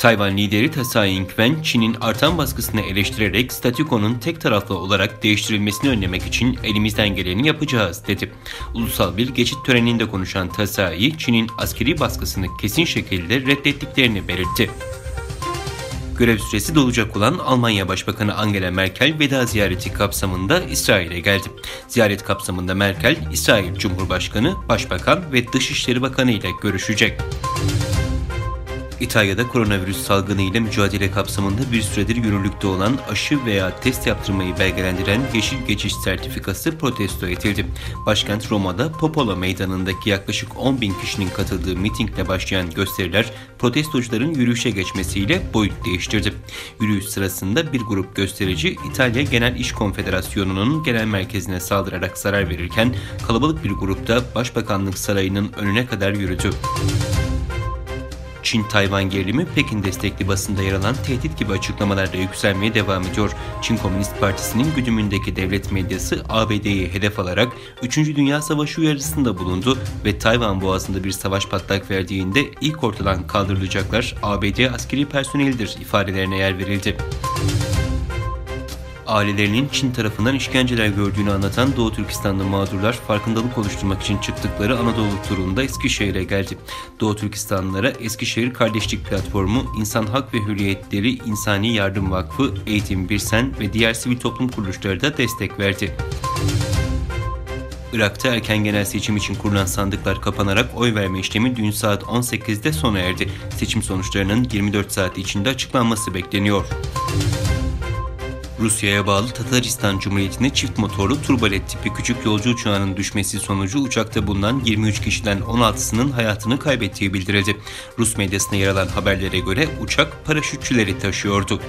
Tayvan lideri Tsai Ing-wen, Çin'in artan baskısını eleştirerek statükonun tek taraflı olarak değiştirilmesini önlemek için elimizden geleni yapacağız dedi. Ulusal bir geçit töreninde konuşan Tsai, Çin'in askeri baskısını kesin şekilde reddettiklerini belirtti. Görev süresi dolacak olan Almanya Başbakanı Angela Merkel veda ziyareti kapsamında İsrail'e geldi. Ziyaret kapsamında Merkel, İsrail Cumhurbaşkanı, Başbakan ve Dışişleri Bakanı ile görüşecek. İtalya'da koronavirüs salgını ile mücadele kapsamında bir süredir yürürlükte olan aşı veya test yaptırmayı belgelendiren yeşil geçiş sertifikası protesto edildi. Başkent Roma'da Popolo Meydanı'ndaki yaklaşık 10.000 kişinin katıldığı mitingle başlayan gösteriler protestocuların yürüyüşe geçmesiyle boyut değiştirdi. Yürüyüş sırasında bir grup gösterici İtalya Genel İş Konfederasyonu'nun genel merkezine saldırarak zarar verirken kalabalık bir grupta Başbakanlık Sarayı'nın önüne kadar yürüdü. Çin-Tayvan gerilimi Pekin destekli basında yer alan tehdit gibi açıklamalarla yükselmeye devam ediyor. Çin Komünist Partisi'nin güdümündeki devlet medyası ABD'yi hedef alarak 3. Dünya Savaşı uyarısında bulundu ve Tayvan Boğazı'nda bir savaş patlak verdiğinde ilk ortadan kaldırılacaklar ABD askeri personelidir ifadelerine yer verildi. Ailelerinin Çin tarafından işkenceler gördüğünü anlatan Doğu Türkistanlı mağdurlar farkındalık oluşturmak için çıktıkları Anadolu turunda Eskişehir'e geldi. Doğu Türkistanlılara Eskişehir Kardeşlik Platformu, İnsan Hak ve Hürriyetleri İnsani Yardım Vakfı, Eğitim Birsen ve diğer sivil toplum kuruluşları da destek verdi. Irak'ta erken genel seçim için kurulan sandıklar kapanarak oy verme işlemi dün saat 18'de sona erdi. Seçim sonuçlarının 24 saat içinde açıklanması bekleniyor. Rusya'ya bağlı Tataristan Cumhuriyeti'ne çift motorlu turbolet tipi küçük yolcu uçağının düşmesi sonucu uçakta bulunan 23 kişiden 16'sının hayatını kaybettiği bildirildi. Rus medyasına yer alan haberlere göre uçak paraşütçüleri taşıyordu.